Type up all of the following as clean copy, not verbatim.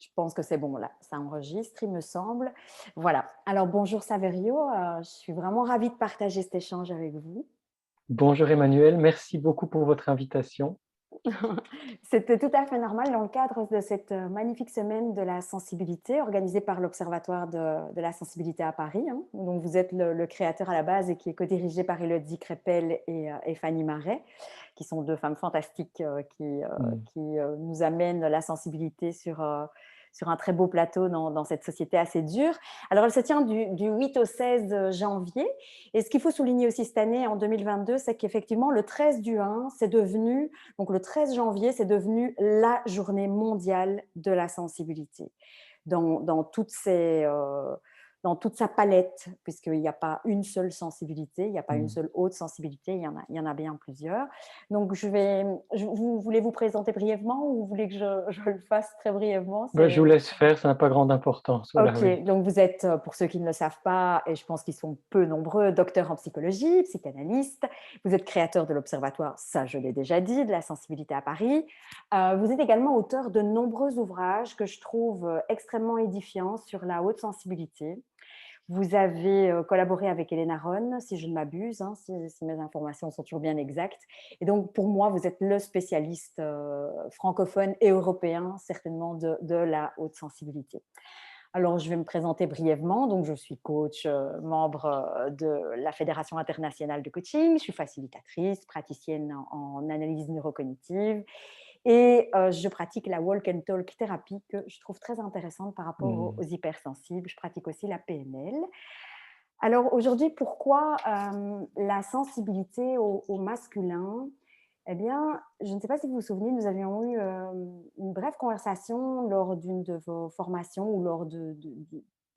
Je pense que c'est bon là, ça enregistre, il me semble. Voilà. Alors bonjour Saverio, je suis vraiment ravie de partager cet échange avec vous. Bonjour Emmanuel, merci beaucoup pour votre invitation. C'était tout à fait normal dans le cadre de cette magnifique semaine de la sensibilité organisée par l'Observatoire de la sensibilité à Paris, hein, dont vous êtes le créateur à la base et qui est co-dirigé par Élodie Crépel et Fanny Marais, qui sont deux femmes fantastiques Mmh. qui nous amènent la sensibilité sur un très beau plateau dans cette société assez dure. Alors, elle se tient du 8 au 16 janvier. Et ce qu'il faut souligner aussi cette année, en 2022, c'est qu'effectivement, le 13 du 1, c'est devenu donc le 13 janvier, c'est devenu la journée mondiale de la sensibilité. Dans toutes dans toute sa palette, puisqu'il n'y a pas une seule sensibilité, il n'y a pas une Mmh. seule haute sensibilité, il y en a bien plusieurs. Donc, vous voulez vous présenter brièvement ou vous voulez que je le fasse très brièvement? Bah, je vous laisse faire, ça n'a pas grande importance, voilà, OK, oui. donc vous êtes, pour ceux qui ne le savent pas, et je pense qu'ils sont peu nombreux, docteur en psychologie, psychanalyste. Vous êtes créateur de l'Observatoire, ça je l'ai déjà dit, de la sensibilité à Paris. Vous êtes également auteur de nombreux ouvrages que je trouve extrêmement édifiants sur la haute sensibilité. Vous avez collaboré avec Elena Ron, si je ne m'abuse, hein, si mes informations sont toujours bien exactes. Et donc, pour moi, vous êtes le spécialiste francophone et européen, certainement, de la haute sensibilité. Alors, je vais me présenter brièvement. Donc, je suis coach, membre de la Fédération internationale de coaching. Je suis facilitatrice, praticienne en analyse neurocognitive et je pratique la walk and talk thérapie que je trouve très intéressante par rapport aux Mmh. hypersensibles. Je pratique aussi la PNL. Alors aujourd'hui, pourquoi la sensibilité au masculin? Eh bien, je ne sais pas si vous vous souvenez, nous avions eu une brève conversation lors d'une de vos formations ou lors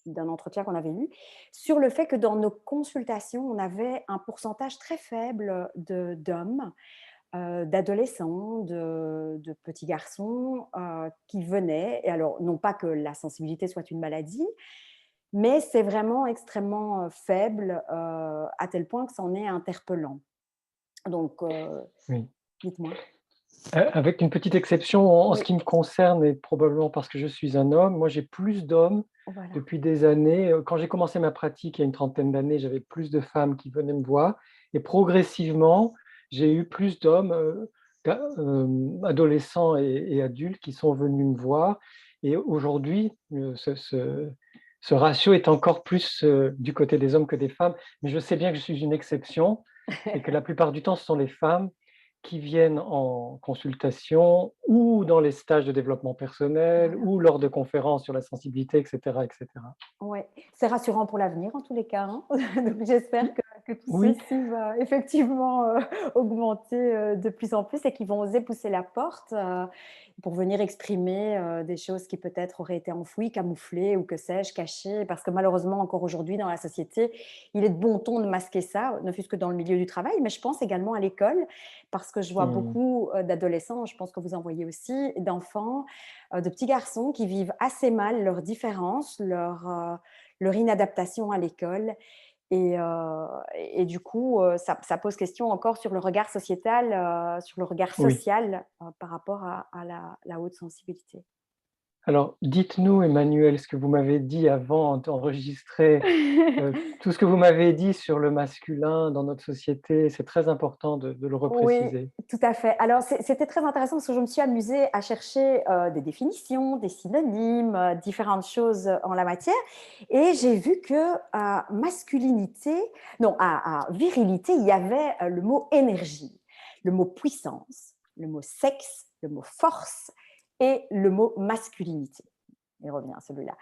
d'un entretien qu'on avait eu sur le fait que dans nos consultations, on avait un pourcentage très faible d'hommes, d'adolescents, de petits garçons qui venaient. Et alors, non pas que la sensibilité soit une maladie, mais c'est vraiment extrêmement faible, à tel point que c'en est interpellant. Donc, Oui. dites-moi? Avec une petite exception en ce Oui, qui me concerne et probablement parce que je suis un homme, moi j'ai plus d'hommes voilà. depuis des années. Quand j'ai commencé ma pratique il y a une trentaine d'années, j'avais plus de femmes qui venaient me voir et progressivement, j'ai eu plus d'hommes, adolescents et adultes qui sont venus me voir et aujourd'hui, ce ratio est encore plus, du côté des hommes que des femmes. Mais je sais bien que je suis une exception et que la plupart du temps, ce sont les femmes qui viennent en consultation ou dans les stages de développement personnel Voilà. ou lors de conférences sur la sensibilité, et cetera, et cetera. Ouais, c'est rassurant pour l'avenir en tous les cas, hein. Donc j'espère que tout Oui, ceci va effectivement, augmenter, de plus en plus et qu'ils vont oser pousser la porte, pour venir exprimer, des choses qui peut-être auraient été enfouies, camouflées ou que sais-je, cachées. Parce que malheureusement encore aujourd'hui dans la société, il est de bon ton de masquer ça, ne fût-ce que dans le milieu du travail, mais je pense également à l'école parce que je vois mmh, beaucoup, d'adolescents, je pense que vous en voyez aussi, d'enfants, de petits garçons qui vivent assez mal leurs différences, leur inadaptation à l'école et du coup, ça pose question encore sur le regard sociétal, sur le regard oui. social, par rapport à la haute sensibilité. Alors, dites-nous, Emmanuel, ce que vous m'avez dit avant d'enregistrer, tout ce que vous m'avez dit sur le masculin dans notre société, c'est très important de le Oui, repréciser. tout à fait. Alors c'était très intéressant parce que je me suis amusée à chercher, des définitions, des synonymes, différentes choses, en la matière et j'ai vu que à masculinité non, à virilité, il y avait, le mot énergie, le mot puissance, le mot sexe, le mot force et le mot masculinité. Il revient celui-là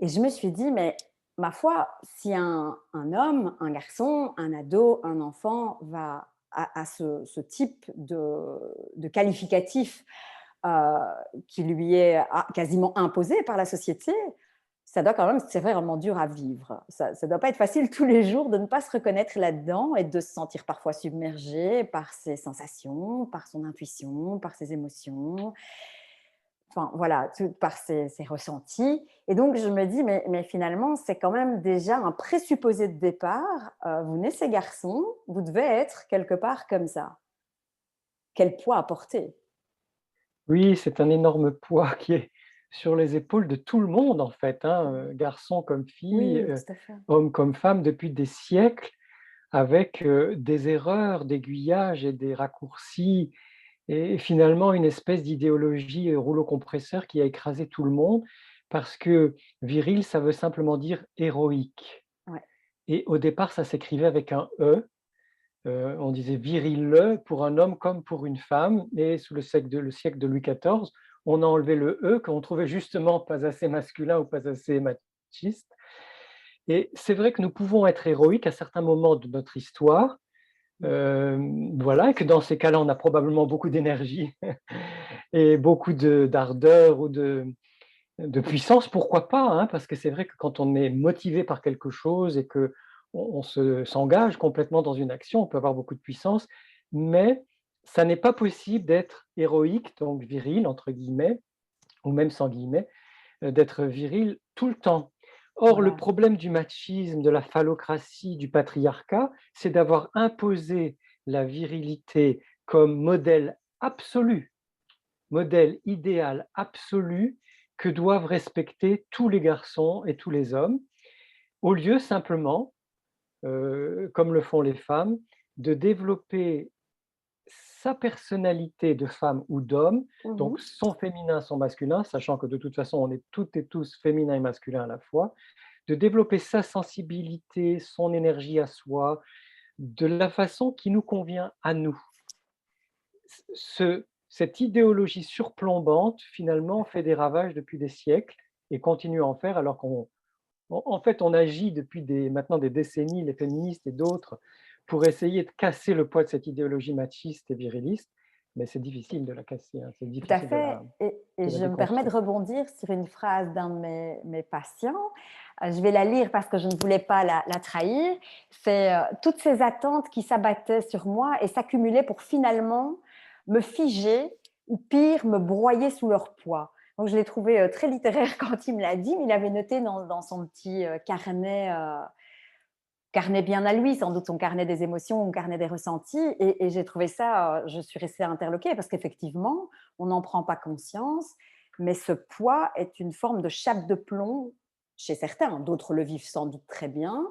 et je me suis dit: «Mais ma foi, si un homme, un garçon, un ado, un enfant va à ce type de qualificatif, heu, qui lui est quasiment imposé par la société, ça doit quand même c'est vraiment dur à vivre. Ça doit pas être facile tous les jours de ne pas se reconnaître là-dedans et de se sentir parfois submergé par ses sensations, par son intuition, par ses émotions, enfin voilà, tout par ses ressentis et donc je me dis: «Mais finalement, c'est quand même déjà un présupposé de départ, vous naissez garçon, vous devez être quelque part comme ça». Quel poids à porter? Oui, c'est un énorme poids qui est sur les épaules de tout le monde en fait, hein, garçons comme filles, Oui, tout à fait. hommes comme femmes depuis des siècles avec, des erreurs d'aiguillage et des raccourcis et finalement une espèce d'idéologie, rouleau compresseur qui a écrasé tout le monde parce que viril, ça veut simplement dire héroïque Ouais. et au départ, ça s'écrivait avec un E. On disait virile pour un homme comme pour une femme et sous le siècle de Louis XIV, on a enlevé le E qu'on trouvait justement pas assez masculin ou pas assez machiste et c'est vrai que nous pouvons être héroïques à certains moments de notre histoire, voilà et que dans ces cas-là, on a probablement beaucoup d'énergie et beaucoup d'ardeur ou de puissance, pourquoi pas, hein? Parce que c'est vrai que quand on est motivé par quelque chose et qu'on s'engage complètement dans une action, on peut avoir beaucoup de puissance, mais ça n'est pas possible d'être héroïque, donc «viril» entre guillemets, ou même sans guillemets, d'être viril tout le temps. Or, le Voilà. problème du machisme, de la phallocratie, du patriarcat, c'est d'avoir imposé la virilité comme modèle idéal absolu que doivent respecter tous les garçons et tous les hommes, au lieu simplement, comme le font les femmes, de développer sa personnalité de femme ou d'homme, Mmh. donc son féminin, son masculin, sachant que de toute façon on est toutes et tous féminins et masculins à la fois, de développer sa sensibilité, son énergie à soi, de la façon qui nous convient à nous. Cette idéologie surplombante, Tout finalement, à fait fait. des ravages depuis des siècles et continue à en faire alors en fait, on agit depuis maintenant des décennies, les féministes et d'autres, pour essayer de casser le poids de cette idéologie machiste et viriliste, mais c'est difficile de la casser, hein, c'est Tout à difficile fait et de la je me permets de déconstruire. rebondir sur une phrase d'un de mes patients. Je vais la lire parce que je ne voulais pas la trahir. C'est, «Toutes ces attentes qui s'abattaient sur moi et s'accumulaient pour finalement me figer ou pire, me broyer sous leur poids». Donc je l'ai trouvé, très littéraire quand il me l'a dit, mais il avait noté dans son petit, carnet bien à lui, sans doute son carnet des émotions ou carnet des ressentis. Et j'ai trouvé ça, je suis restée interloquée parce qu'effectivement, on n'en prend pas conscience, mais ce poids est une forme de chape de plomb chez certains. D'autres le vivent sans doute très bien,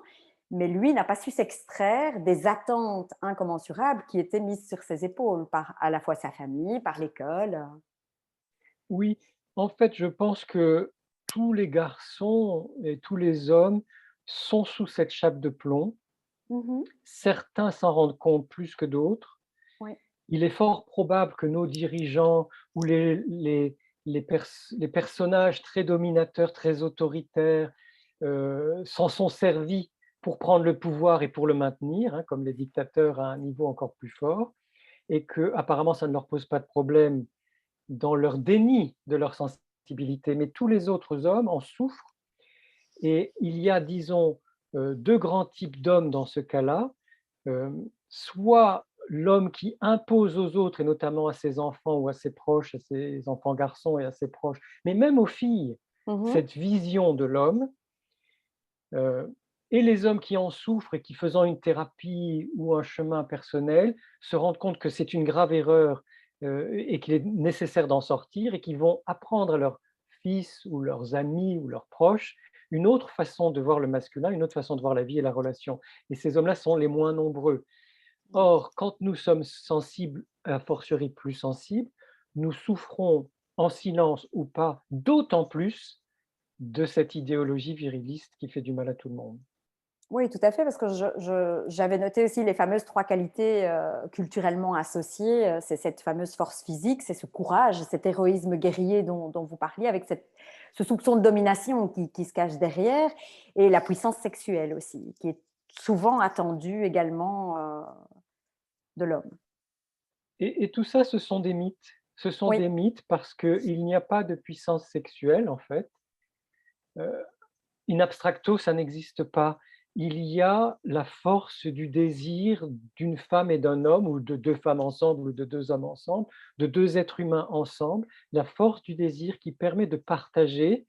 mais lui n'a pas su s'extraire des attentes incommensurables qui étaient mises sur ses épaules par à la fois sa famille, par l'école. Oui, en fait, je pense que tous les garçons et tous les hommes sont sous cette chape de plomb. Mmh. Certains s'en rendent compte plus que d'autres. Oui. Il est fort probable que nos dirigeants ou les personnages très dominateurs, très autoritaires, s'en sont servis pour prendre le pouvoir et pour le maintenir, hein, comme les dictateurs à un niveau encore plus fort et qu'apparemment ça ne leur pose pas de problème dans leur déni de leur sensibilité. Mais tous les autres hommes en souffrent et il y a, disons, 2 grands types d'hommes dans ce cas-là. Soit l'homme qui impose aux autres et notamment à ses enfants ou à ses proches, à ses enfants garçons et à ses proches, mais même aux filles, Mmh. cette vision de l'homme, heu et les hommes qui en souffrent et qui, faisant une thérapie ou un chemin personnel, se rendent compte que c'est une grave erreur, et qu'il est nécessaire d'en sortir et qui vont apprendre à leurs fils ou leurs amis ou leurs proches une autre façon de voir le masculin, une autre façon de voir la vie et la relation et ces hommes-là sont les moins nombreux. Or, quand nous sommes sensibles, a fortiori plus sensibles, nous souffrons en silence ou pas, d'autant plus de cette idéologie viriliste qui fait du mal à tout le monde. Oui, tout à fait, parce que j'avais noté aussi les fameuses 3 qualités, culturellement associées, c'est cette fameuse force physique, c'est ce courage, cet héroïsme guerrier dont vous parliez avec ce soupçon de domination qui se cache derrière et la puissance sexuelle aussi, qui est souvent attendue également, de l'homme. Et tout ça, ce sont des mythes. Ce sont Oui. des mythes parce qu'il n'y a pas de puissance sexuelle, en fait. Heu, in abstracto, ça n'existe pas. Il y a la force du désir d'une femme et d'un homme ou de 2 femmes ensemble ou de 2 hommes ensemble, de 2 êtres humains ensemble, la force du désir qui permet de partager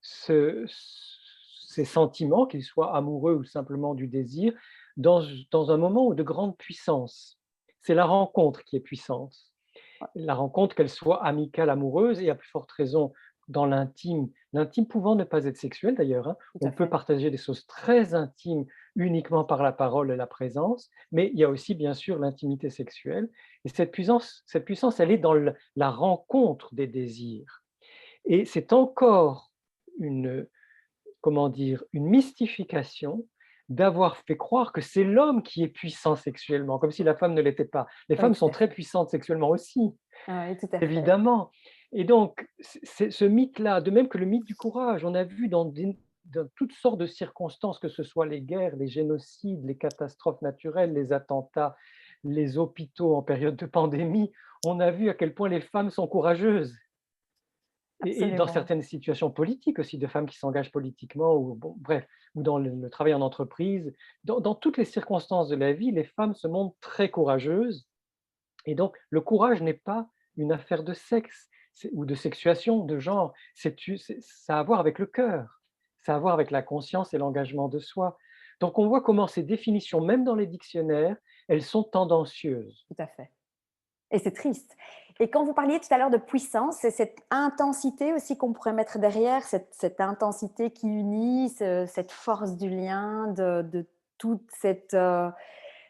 ce ces sentiments, qu'ils soient amoureux ou simplement du désir, dans un moment de grande puissance. C'est la rencontre qui est puissante. La rencontre, qu'elle soit amicale, amoureuse et à plus forte raison dans l'intime, l'intime pouvant ne pas être sexuel d'ailleurs, hein. Tout On à peut fait. partager des choses très intimes uniquement par la parole et la présence, mais il y a aussi bien sûr l'intimité sexuelle. Et cette puissance, elle est dans la rencontre des désirs. Et c'est encore une, comment dire, une mystification d'avoir fait croire que c'est l'homme qui est puissant sexuellement, comme si la femme ne l'était pas. Les Oui, femmes tout sont à très fait. puissantes sexuellement aussi, Oui, tout à fait. évidemment. Et donc, c'est ce mythe-là, de même que le mythe du courage, on a vu dans toutes sortes de circonstances, que ce soit les guerres, les génocides, les catastrophes naturelles, les attentats, les hôpitaux en période de pandémie, on a vu à quel point les femmes sont courageuses. Et dans Absolument. certaines situations politiques aussi, de femmes qui s'engagent politiquement ou bon, bref, ou dans le travail en entreprise. Dans toutes les circonstances de la vie, les femmes se montrent très courageuses et donc le courage n'est pas une affaire de sexe, ou de sexuation, de genre, ça a à voir avec le cœur, ça a à voir avec la conscience et l'engagement de soi. Donc on voit comment ces définitions, même dans les dictionnaires, elles sont tendancieuses. Tout à fait. Et c'est triste. Et quand vous parliez tout à l'heure de puissance, c'est cette intensité aussi qu'on pourrait mettre derrière, cette intensité qui unit, cette force du lien, de toute cette,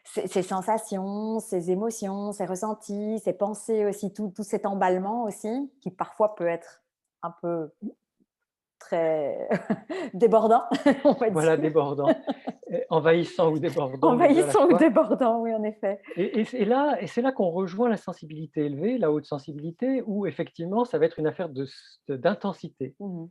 ces sensations, ces émotions, ces ressentis, ces pensées aussi, tout cet emballement aussi, qui parfois peut être un peu très débordant, on va Voilà, dire. débordant, envahissant ou débordant, les 2 à la Envahissant ou fois. débordant, oui, en effet. Et c'est là qu'on rejoint la sensibilité élevée, la haute sensibilité, où effectivement ça va être une affaire d'intensité, Mmh.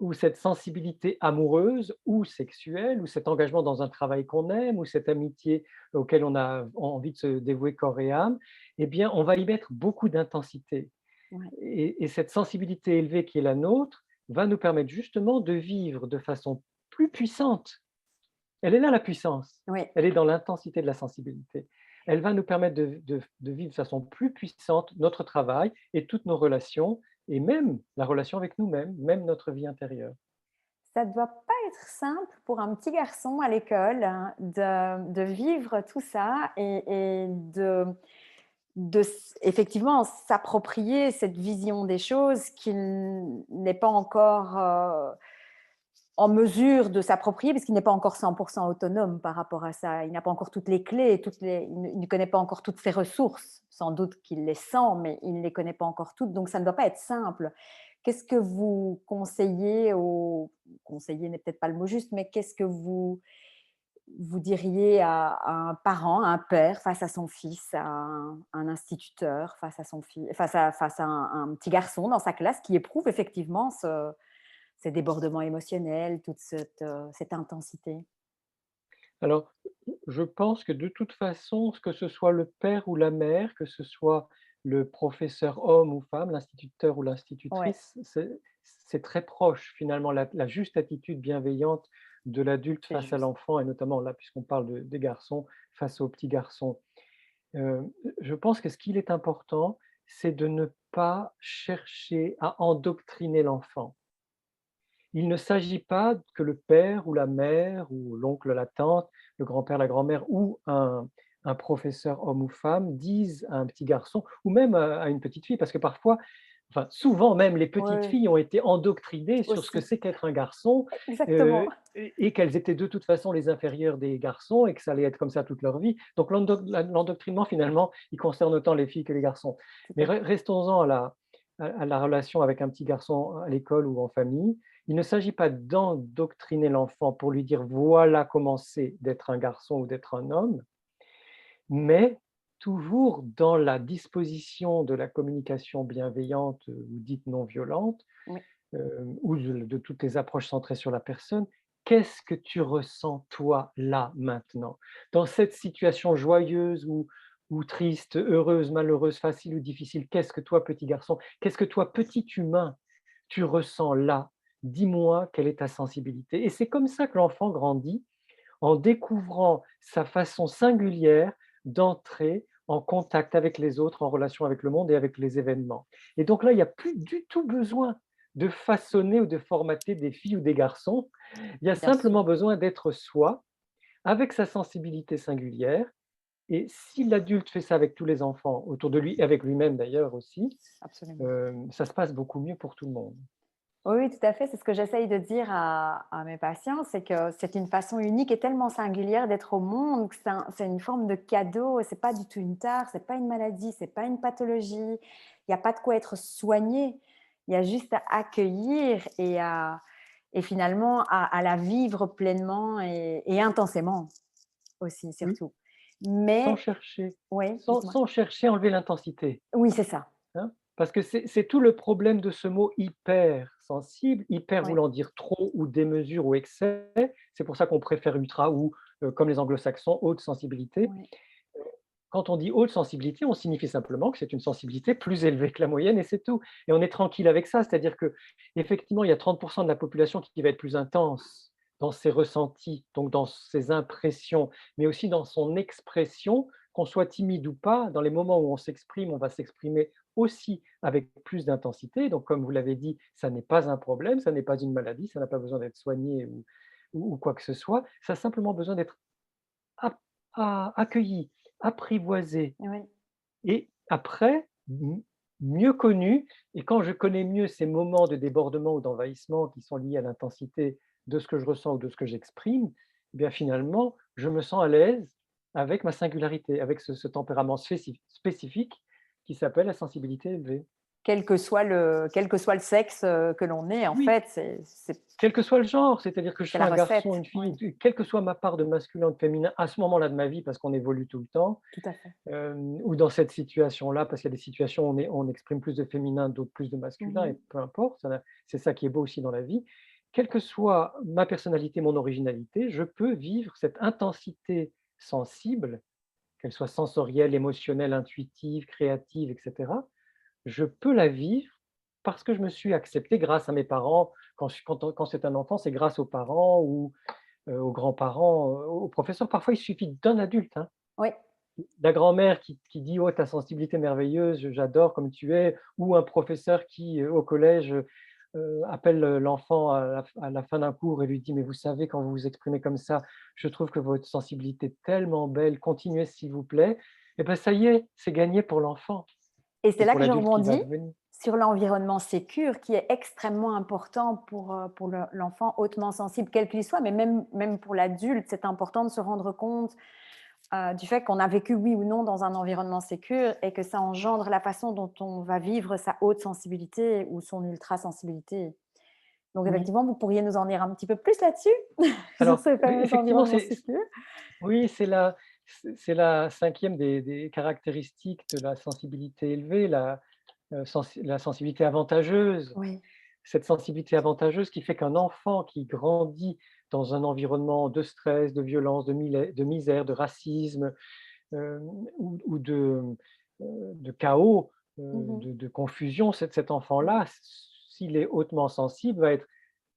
où cette sensibilité amoureuse ou sexuelle, ou cet engagement dans un travail qu'on aime, ou cette amitié auquel on a envie de se dévouer corps et âme, eh bien on va y mettre beaucoup d'intensité. Ouais. Et cette sensibilité élevée qui est la nôtre va nous permettre justement de vivre de façon plus puissante. Elle est là la puissance, Oui. elle est dans l'intensité de la sensibilité. Elle va nous permettre de vivre de façon plus puissante notre travail et toutes nos relations et même la relation avec nous-mêmes, même notre vie intérieure. Ça ne doit pas être simple pour un petit garçon à l'école, hein, de vivre tout ça et effectivement s'approprier cette vision des choses qu'il n'est pas encore, en mesure de s'approprier parce qu'il n'est pas encore 100% autonome par rapport à ça. Il n'a pas encore toutes les clés, il ne connaît pas encore toutes ses ressources. Sans doute qu'il les sent, mais il ne les connaît pas encore toutes, donc ça ne doit pas être simple. Qu'est-ce que vous conseillez aux conseiller n'est peut-être pas le mot juste, mais qu'est-ce que vous diriez à un parent, à un père face à son fils, à un instituteur, face à son fils, face à un petit garçon dans sa classe qui éprouve effectivement ces débordements émotionnels, toute cette intensité? Alors, je pense que de toute façon, que ce soit le père ou la mère, que ce soit le professeur homme ou femme, l'instituteur ou Ouais, l'institutrice, c'est très proche finalement, la juste attitude bienveillante de l'adulte c'est face à juste. l'enfant et notamment là, puisqu'on parle des garçons, face aux petits garçons. Je pense que ce qu'il est important, c'est de ne pas chercher à endoctriner l'enfant. Il ne s'agit pas que le père ou la mère ou l'oncle, la tante, le grand-père, la grand-mère ou un professeur homme ou femme dise à un petit garçon ou même à une petite fille, parce que parfois, enfin souvent même les petites Oui, filles ont été endoctrinées sur ce que aussi, c'est qu'être un garçon, exactement. et qu'elles étaient de toute façon les inférieures des garçons et que ça allait être comme ça toute leur vie. Donc l'endoctrinement finalement, il concerne autant les filles que les garçons. Tout Mais à fait. restons-en à la relation avec un petit garçon à l'école ou en famille. Il ne s'agit pas d'endoctriner l'enfant pour lui dire voilà comment c'est d'être un garçon ou d'être un homme, mais toujours dans la disposition de la communication bienveillante ou dite non violente, Oui, ou de toutes les approches centrées sur la personne. Qu'est-ce que tu ressens toi là maintenant? Dans cette situation joyeuse ou triste, heureuse, malheureuse, facile ou difficile, qu'est-ce que toi, petit garçon, qu'est-ce que toi, petit humain, tu ressens là? Dis-moi quelle est ta sensibilité. Et c'est comme ça que l'enfant grandit, en découvrant sa façon singulière d'entrer en contact avec les autres, en relation avec le monde et avec les événements. Et donc là, il n'y a plus du tout besoin de façonner ou de formater des filles ou des garçons. Il y a bien sûr, simplement besoin d'être soi, avec sa sensibilité singulière. Et si l'adulte fait ça avec tous les enfants autour de lui, et avec lui-même d'ailleurs aussi, absolument. ça se passe beaucoup mieux pour tout le monde. Oui, oui, tout à fait. C'est ce que j'essaye de dire à mes patients, c'est que c'est une façon unique et tellement singulière d'être au monde que c'est une forme de cadeau. C'est pas du tout une tare, c'est pas une maladie, c'est pas une pathologie. Il y a pas de quoi être soigné. Il y a juste à accueillir et finalement à la vivre pleinement et intensément aussi, Oui, surtout. sans Mais chercher, oui, sans dites-moi? sans chercher à enlever l'intensité. Oui, c'est ça. Hein? Parce que c'est tout le problème de ce mot hypersensible, hyper Oui, voulant dire trop ou démesure ou excès. C'est pour ça qu'on préfère ultra ou, comme les anglo-saxons, haute sensibilité. oui. Quand on dit haute sensibilité, on signifie simplement que c'est une sensibilité plus élevée que la moyenne et c'est tout. Et on est tranquille avec ça, c'est-à-dire qu'effectivement, il y a 30 de la population qui va être plus intense dans ses ressentis, donc dans ses impressions, mais aussi dans son expression, qu'on soit timide ou pas, dans les moments où on s'exprime, on va s'exprimer aussi avec plus d'intensité. Donc comme vous l'avez dit, ça n'est pas un problème, ça n'est pas une maladie, ça n'a pas besoin d'être soigné ou quoi que ce soit, ça a simplement besoin d'être accueilli, apprivoisé Oui. et après, mieux connu. Et quand je connais mieux ces moments de débordement ou d'envahissement qui sont liés à l'intensité de ce que je ressens ou de ce que j'exprime, eh bien finalement, je me sens à l'aise avec ma singularité, avec ce tempérament spécifique qui s'appelle la sensibilité élevée. Quel que soit le sexe, que l'on est, en Oui, fait, quel que soit le genre, c'est-à-dire que je c'est sois la un garçon, recette. une Oui, fille, quelle que soit ma part de masculin ou de féminin à ce moment-là de ma vie, parce qu'on évolue tout le temps, tout à fait. ou dans cette situation-là, parce qu'il y a des situations où on exprime plus de féminin, d'autres plus de masculin, et Mmh. peu importe, c'est ça qui est beau aussi dans la vie. Quelle que soit ma personnalité, mon originalité, je peux vivre cette intensité sensible, qu'elle soit sensorielle, émotionnelle, intuitive, créative, etc. Je peux la vivre parce que je me suis accepté grâce à mes parents. Quand c'est un enfant, c'est grâce aux parents ou aux grands-parents, aux professeurs. Parfois, il suffit d'un adulte, hein. Oui. La grand-mère qui dit: «Oh, ta sensibilité merveilleuse, j'adore comme tu es», ou un professeur qui, au collège, appelle, l'enfant à la fin d'un cours et lui dit: «Mais vous savez, quand vous vous exprimez comme ça, je trouve que votre sensibilité est tellement belle, continuez s'il vous plaît», et ben, ça y est, c'est gagné pour l'enfant Et c'est et là pour que je l'adulte qui va rebondis devenir. sur l'environnement sécure qui est extrêmement important pour l'enfant hautement sensible, quel qu'il soit, mais même pour l'adulte, c'est important de se rendre compte, du fait qu'on a vécu, oui ou non, dans un environnement sécure et que ça engendre la façon dont on va vivre sa haute sensibilité ou son ultra sensibilité. Donc Oui, effectivement, vous pourriez nous en dire un petit peu plus là-dessus? Sur alors ce fameux effectivement, environnement sécure? oui, c'est la 5e des caractéristiques de la sensibilité élevée, la sensibilité avantageuse. Oui. Cette sensibilité avantageuse qui fait qu'un enfant qui grandit dans un environnement de stress, de violence, de misère, de racisme, heu, ou de chaos, Mmh. de confusion, cet Oui. enfant-là, s'il est hautement sensible, va être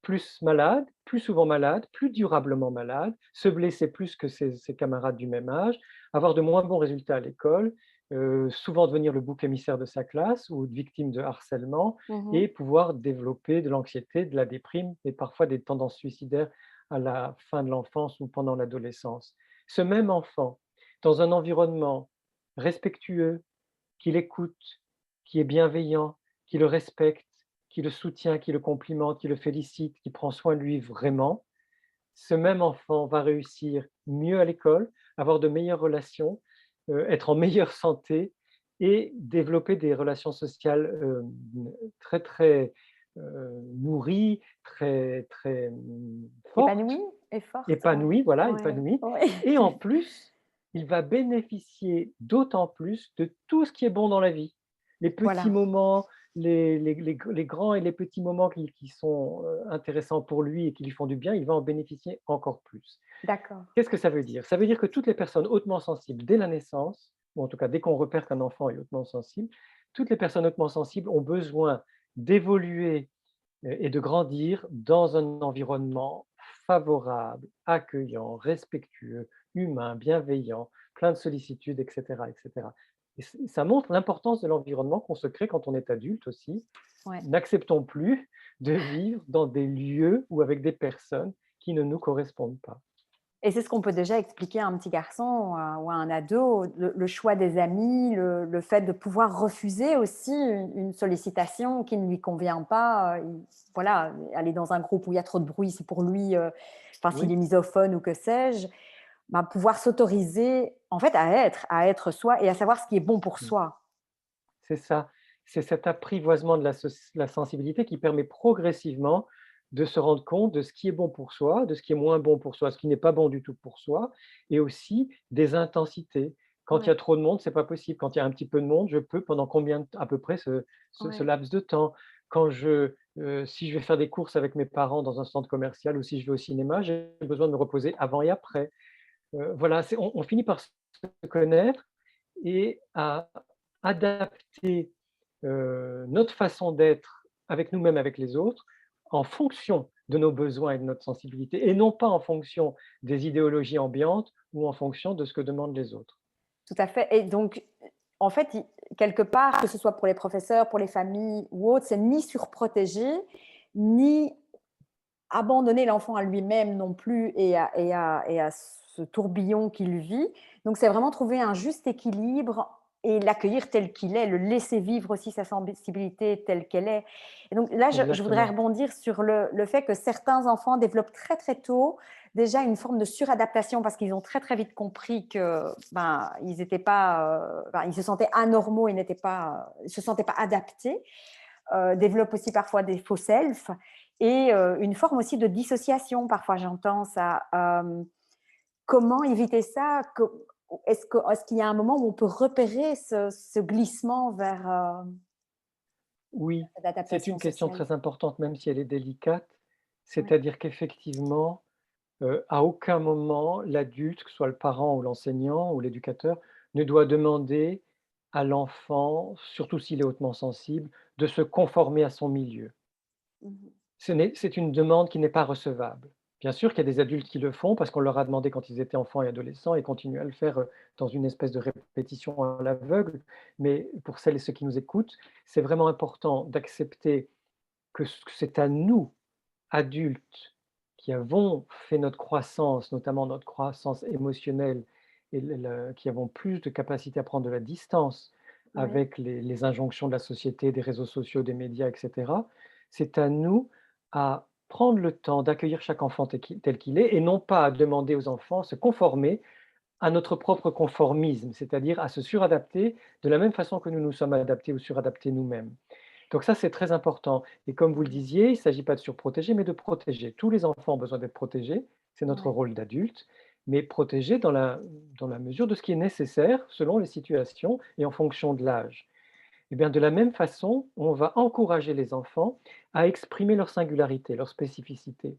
plus malade, plus souvent malade, plus durablement malade, se blesser plus que ses camarades du même âge, avoir de moins bons résultats à l'école, souvent devenir le bouc émissaire de sa classe ou victime de harcèlement Mmh. et pouvoir développer de l'anxiété, de la déprime et parfois des tendances suicidaires à la fin de l'enfance ou pendant l'adolescence. Ce même enfant, dans un environnement respectueux, qui l'écoute, qui est bienveillant, qui le respecte, qui le soutient, qui le complimente, qui le félicite, qui prend soin de lui vraiment, ce même enfant va réussir mieux à l'école, avoir de meilleures relations, être en meilleure santé et développer des relations sociales, très, très, nourries, très, très, Épanouie fortes, et forte, ouais. épanouies, voilà, Ouais, épanouies, ouais. et en plus, il va bénéficier d'autant plus de tout ce qui est bon dans la vie. Les petits Voilà, moments, les grands et les petits moments qui sont, intéressants pour lui et qui lui font du bien, il va en bénéficier encore plus. d'accord. Qu'est-ce que ça veut dire? Ça veut dire que toutes les personnes hautement sensibles dès la naissance, ou en tout cas dès qu'on repère qu'un enfant est hautement sensible, toutes les personnes hautement sensibles ont besoin d'évoluer, et de grandir dans un environnement favorable, accueillant, respectueux, humain, bienveillant, plein de sollicitude, et cetera, et cetera. Et ça montre l'importance de l'environnement qu'on se crée quand on est adulte aussi. Ouais. N'acceptons plus de vivre dans des lieux ou avec des personnes qui ne nous correspondent pas. Et c'est ce qu'on peut déjà expliquer à un petit garçon, ou à un ado, le choix des amis, le fait de pouvoir refuser aussi une sollicitation qui ne lui convient pas, voilà, aller dans un groupe où il y a trop de bruit, c'est pour lui, enfin, s'il est Oui. misophone ou que sais-je, bah, pouvoir s'autoriser, en fait, à être soi et à savoir ce qui est bon pour Mmh. soi. C'est ça, c'est cet apprivoisement de la sensibilité qui permet progressivement de se rendre compte de ce qui est bon pour soi, de ce qui est moins bon pour soi, ce qui n'est pas bon du tout pour soi et aussi des intensités. Quand il y Oui, a trop de monde, c'est pas possible. Quand il y a un petit peu de monde, je peux pendant combien de à peu près ce oui, laps de temps? Quand si je vais faire des courses avec mes parents dans un centre commercial ou si je vais au cinéma, j'ai besoin de me reposer avant et après. Voilà, on finit par se connaître et à adapter, notre façon d'être avec nous-mêmes, avec les autres, en fonction de nos besoins et de notre sensibilité et non pas en fonction des idéologies ambiantes ou en fonction de ce que demandent les autres. tout à fait. Et donc, en fait, quelque part, que ce soit pour les professeurs, pour les familles ou autres, c'est ni surprotéger, ni abandonner l'enfant à lui-même non plus et à ce tourbillon qu'il vit. Donc, c'est vraiment trouver un juste équilibre et l'accueillir tel qu'il est, le laisser vivre aussi sa sensibilité telle qu'elle est. Et donc là, je voudrais Exactement. rebondir sur le fait que certains enfants développent très très tôt déjà une forme de suradaptation parce qu'ils ont très très vite compris que ben, ils étaient pas, ben, ils se sentaient anormaux, ils se sentaient pas adaptés, développent aussi parfois des faux selfs et une forme aussi de dissociation, parfois j'entends ça. Comment éviter ça? Est-ce qu'il y a un moment où on peut repérer ce glissement vers Oui, c'est l'adaptation une question sociale? très importante, même si elle est délicate. Oui. C'est-à-dire qu'effectivement, à aucun moment l'adulte, que ce soit le parent ou l'enseignant ou l'éducateur, ne doit demander à l'enfant, surtout s'il est hautement sensible, de se conformer à son milieu. Mmh. C'est une demande qui n'est pas recevable. Bien sûr qu'il y a des adultes qui le font parce qu'on leur a demandé quand ils étaient enfants et adolescents et continuent à le faire, dans une espèce de répétition à l'aveugle. Mais pour celles et ceux qui nous écoutent, c'est vraiment important d'accepter que c'est à nous, adultes, qui avons fait notre croissance, notamment notre croissance émotionnelle et qui avons plus de capacité à prendre de la distance Oui, avec les injonctions de la société, des réseaux sociaux, des médias, et cetera. C'est à nous à prendre le temps d'accueillir chaque enfant tel qu'il est et non pas à demander aux enfants de se conformer à notre propre conformisme, c'est-à-dire à se suradapter de la même façon que nous nous sommes adaptés ou suradaptés nous-mêmes. Donc ça, c'est très important et comme vous le mmh, disiez, il ne s'agit pas de surprotéger, mais de protéger. Tous les enfants ont besoin d'être protégés, c'est notre ouais, rôle d'adulte, mais protéger dans la mesure de ce qui est nécessaire selon les situations et en fonction de l'âge. Et bien de la même façon, on va encourager les enfants à exprimer leur singularité, leur spécificité.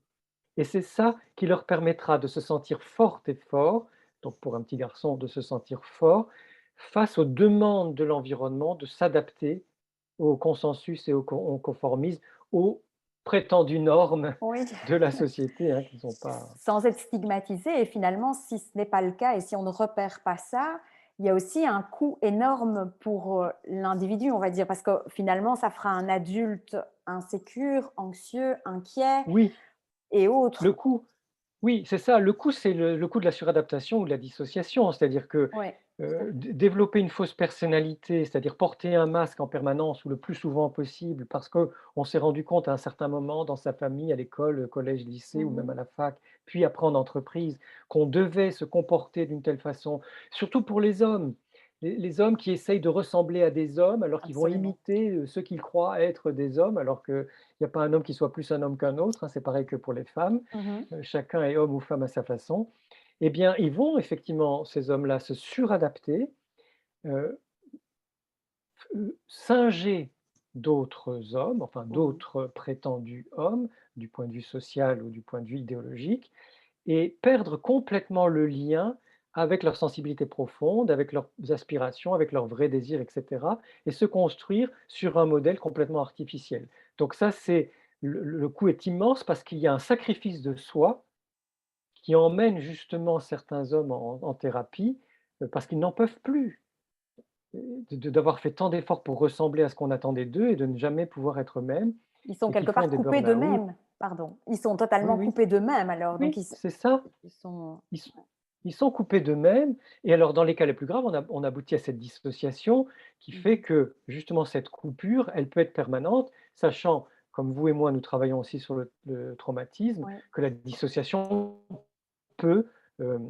Et c'est ça qui leur permettra de se sentir fortes et forts, donc pour un petit garçon de se sentir fort, face aux demandes de l'environnement, de s'adapter au consensus et au conformisme, aux prétendues normes oui. de la société, hein, qui ne sont pas. Sans être stigmatisé et finalement, si ce n'est pas le cas et si on ne repère pas ça, il y a aussi un coût énorme pour, l'individu, on va dire, parce que finalement, ça fera un adulte insécure, anxieux, inquiet Oui, et le autres. coût. Oui, c'est ça. Le coût, c'est le coût de la suradaptation ou de la dissociation. C'est-à-dire que, Ouais, tout à fait. développer une fausse personnalité, c'est-à-dire porter un masque en permanence ou le plus souvent possible parce qu'on s'est rendu compte à un certain moment dans sa famille, à l'école, collège, lycée ou même à Mmh. la fac, puis après en entreprise, qu'on devait se comporter d'une telle façon. Surtout pour les hommes. Les hommes qui essayent de ressembler à des hommes alors qu'ils vont Absolument. imiter, ceux qu'ils croient être des hommes alors qu'il n'y a pas un homme qui soit plus un homme qu'un autre, hein, c'est pareil que pour les femmes. Mmh. Chacun est homme ou femme à sa façon, eh bien, ils vont effectivement, ces hommes-là, se suradapter, heu, singer d'autres hommes, enfin Mmh. d'autres prétendus hommes, du point de vue social ou du point de vue idéologique et perdre complètement le lien avec leur sensibilité profonde, avec leurs aspirations, avec leurs vrais désirs et cetera et se construire sur un modèle complètement artificiel. Donc ça, c'est le coût est immense parce qu'il y a un sacrifice de soi qui emmène justement certains hommes en thérapie, parce qu'ils n'en peuvent plus, d'avoir fait tant d'efforts pour ressembler à ce qu'on attendait d'eux et de ne jamais pouvoir être eux-mêmes Ils sont et qui quelque font part des coupés burn-out. d'eux-mêmes. pardon. Ils sont Oui, totalement oui, coupés d'eux-mêmes alors, donc oui, c'est ça. ils sont Ils s ils sont coupés d'eux-mêmes et alors dans les cas les plus graves, on aboutit à cette dissociation qui mmh fait mh. que justement cette coupure, elle peut être permanente, sachant, comme vous et moi nous travaillons aussi sur le traumatisme, Oui. que la dissociation peut,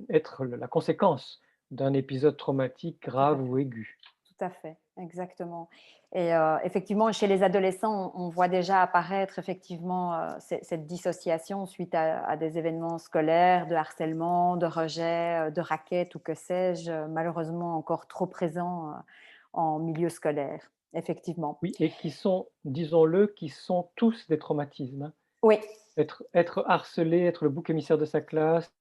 être la conséquence d'un épisode traumatique Tout à grave ou fait, aigu. tout à fait, exactement et effectivement, chez les adolescents, on voit déjà apparaître effectivement, cette dissociation suite à des événements scolaires, de harcèlement, de rejet, de raquettes ou que sais-je, malheureusement encore trop présents, en milieu scolaire, effectivement. Oui et qui sont, disons-le, qui sont tous des traumatismes, hein. Oui. Être harcelé, être le bouc émissaire de sa classe,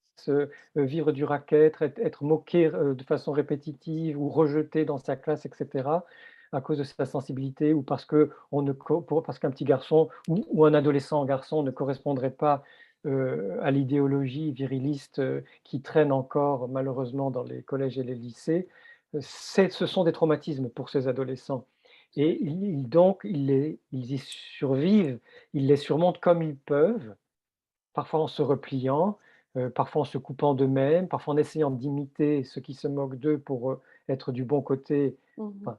vivre du racket, être moqué, de façon répétitive ou rejeté dans sa classe et cetera, à cause de sa sensibilité ou parce qu'un petit garçon ou un adolescent garçon ne correspondrait pas, à l'idéologie viriliste, qui traîne encore malheureusement dans les collèges et les lycées. Ce sont des traumatismes pour ces adolescents et ils y survivent, ils les surmontent comme ils peuvent, parfois en se repliant, parfois en se coupant d'eux-mêmes, parfois en essayant d'imiter ceux qui se moquent d'eux pour, être du bon côté, Mmh mh. enfin,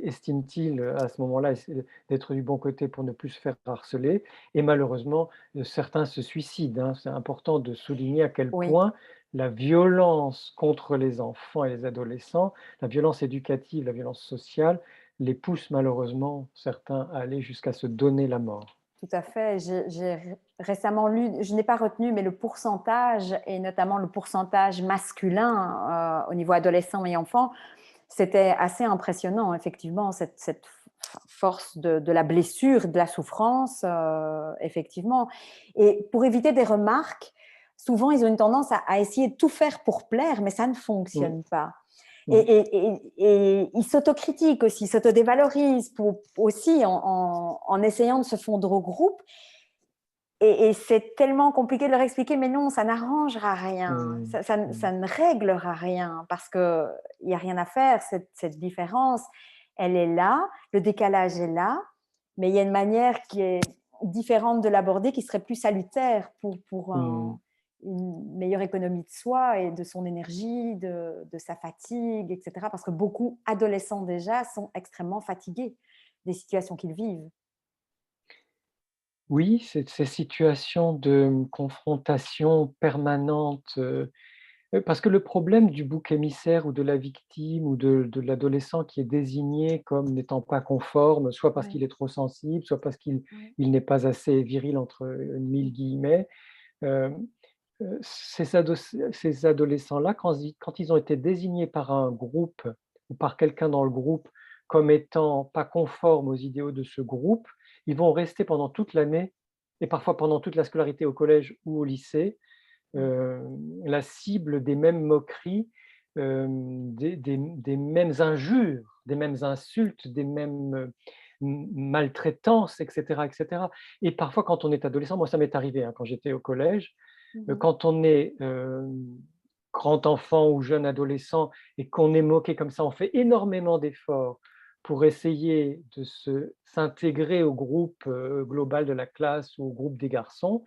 estiment-ils, à ce moment-là, d'être du bon côté pour ne plus se faire harceler et malheureusement, certains se suicident, hein. C'est important de souligner à quel Oui. point la violence contre les enfants et les adolescents, la violence éducative, la violence sociale, les pousse malheureusement certains à aller jusqu'à se donner la mort. Tout à fait. J'ai récemment lu, je n'ai pas retenu, mais le pourcentage, et notamment le pourcentage masculin au niveau adolescent et enfant, c'était assez impressionnant, effectivement, cette force de la blessure, de la souffrance, effectivement. Et pour éviter des remarques, souvent, ils ont une tendance à essayer de tout faire pour plaire, mais ça ne Mmh, fonctionne pas. Et, mmh, ils s'autocritiquent aussi, ils s'autodévalorisent aussi en essayant de se fondre au groupe. Et c'est tellement compliqué de leur expliquer, mais non, ça n'arrangera rien, mmh, mmh. ça ne réglera rien parce qu'il n'y a rien à faire. Cette différence, elle est là, le décalage est là, mais il y a une manière qui est différente de l'aborder qui serait plus salutaire pour Mmh. une meilleure économie de soi et de son énergie, de sa fatigue, etc. Parce que beaucoup adolescents déjà sont extrêmement fatigués des situations qu'ils vivent. Oui, ces situations de confrontation permanente, parce que le problème du bouc émissaire ou de la victime ou de l'adolescent qui est désigné comme n'étant pas conforme, soit parce Oui, qu'il est trop sensible, soit parce qu'il oui, il n'est pas assez «viril» entre, 1000 guillemets, hem, ces adolescents-là, quand ils ont été désignés par un groupe ou par quelqu'un dans le groupe comme étant pas conformes aux idéaux de ce groupe, ils vont rester pendant toute l'année et parfois pendant toute la scolarité au collège ou au lycée, oui. la cible des mêmes moqueries, des mêmes injures, des mêmes insultes, des mêmes, maltraitances et cetera et cetera et parfois quand on est adolescent, moi ça m'est arrivé, hein, quand j'étais au collège, Mmh. quand on est, grand enfant ou jeune adolescent et qu'on est moqué comme ça, on fait énormément d'efforts pour essayer de s'intégrer au groupe, global de la classe ou au groupe des garçons.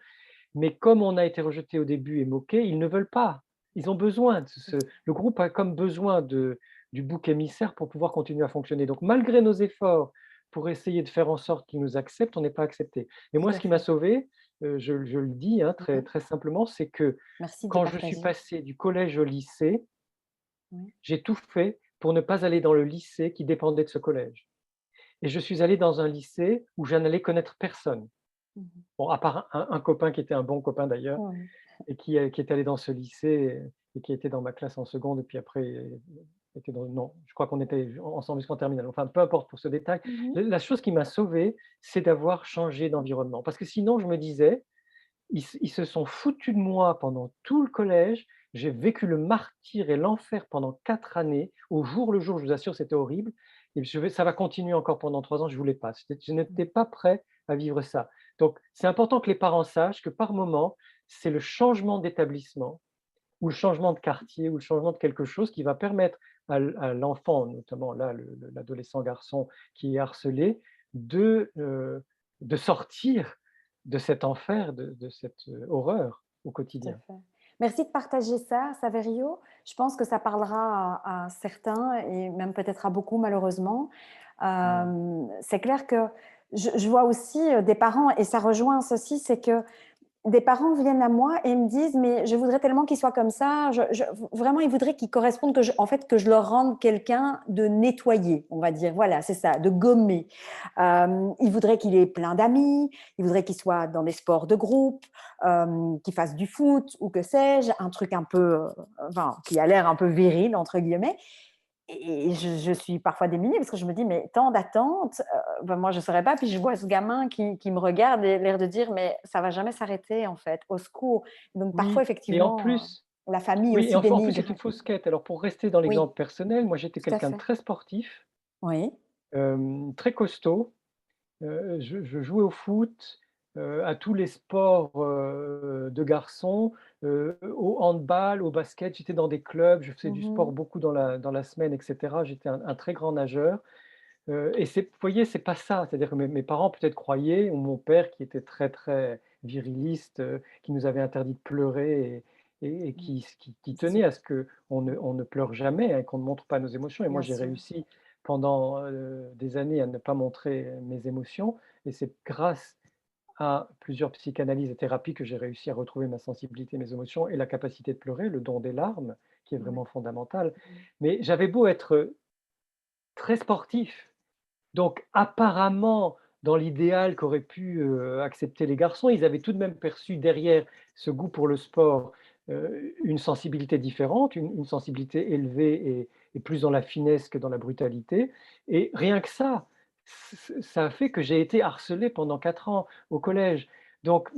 Mais comme on a été rejeté au début et moqué, ils ne veulent pas. Ils ont besoin de le groupe a comme besoin du bouc émissaire pour pouvoir continuer à fonctionner. Donc malgré nos efforts pour essayer de faire en sorte qu'ils nous acceptent, on n'est pas accepté. Et Tout moi, ce à qui m'a fait. sauvé, je le dis, hein, très Oui. très simplement, c'est que Merci de quand je suis partager. passé du collège au lycée, Oui. j'ai tout fait pour ne pas aller dans le lycée qui dépendait de ce collège. Et je suis allé dans un lycée où je n'allais connaître personne. Mmh mh. Bon, à part un copain qui était un bon copain d'ailleurs, Oui. et qui est allé dans ce lycée et qui était dans ma classe en seconde et puis après, était dans non, je crois qu'on était ensemble jusqu'en terminale. Enfin, peu importe pour ce détail. Mmh mh. La chose qui m'a sauvé, c'est d'avoir changé d'environnement. Parce que sinon, je me disais: ils se sont foutus de moi pendant tout le collège. J'ai vécu le martyre et l'enfer pendant 4 années, au jour le jour, je vous assure, c'était horrible et ça va continuer encore pendant 3 ans, je ne voulais pas. Je n'étais pas prêt à vivre ça. Donc c'est important que les parents sachent que par moment, c'est le changement d'établissement ou le changement de quartier ou le changement de quelque chose qui va permettre à l'enfant, notamment là, l'adolescent garçon qui est harcelé, de sortir de cet enfer, de cette horreur au Tout à quotidien. fait. Merci de partager ça, Saverio. Je pense que ça parlera à certains et même peut-être à beaucoup malheureusement. Mm. C'est clair que je vois aussi des parents et ça rejoint ceci, c'est que des parents viennent à moi et me disent mais je voudrais tellement qu'il soit comme ça. Vraiment, ils voudraient qu'il corresponde en fait que je leur rende quelqu'un de nettoyé, on va dire. Voilà, c'est ça, de gommé. Ils voudraient qu'il ait plein d'amis. Ils voudraient qu'il soit dans des sports de groupe, qu'il fasse du foot ou que sais-je, un truc un peu, enfin, qui a l'air un peu viril entre guillemets. Et je suis parfois démunie parce que je me dis, mais tant d'attentes, ben moi je ne saurais pas. Puis je vois ce gamin qui me regarde et l'air de dire, mais ça ne va jamais s'arrêter en fait, au secours. Donc parfois, Oui, et en effectivement, plus, la famille oui, et aussi en plus dénigre. c'est une fausse quête. Alors pour rester dans Oui, l'exemple personnel, moi j'étais tout à quelqu'un de fait. très sportif, Oui. très costaud. Je jouais au foot, à tous les sports, de garçons, au handball, au basket. J'étais dans des clubs, je faisais du sport Mhm. beaucoup dans la semaine et cetera. J'étais un très grand nageur, et vous voyez, c'est pas ça. C'est-à-dire que mes parents peut-être croyaient, ou mon père qui était très, très viriliste, qui nous avait interdit de pleurer et qui tenait à ce qu'on ne pleure jamais, hein, qu'on ne montre pas nos émotions, et moi Bien j'ai sûr. réussi pendant, des années à ne pas montrer mes émotions, et c'est grâce à plusieurs psychanalyses et thérapies que j'ai réussi à retrouver ma sensibilité, mes émotions et la capacité de pleurer, le don des larmes qui est Oui. vraiment fondamental. Mais j'avais beau être très sportif, donc apparemment, dans l'idéal qu'auraient pu, accepter les garçons, ils avaient tout de même perçu derrière ce goût pour le sport, une sensibilité différente, une sensibilité élevée et plus dans la finesse que dans la brutalité, et rien que ça, ça a fait que j'ai été harcelé pendant 4 ans au Oui. collège. Donc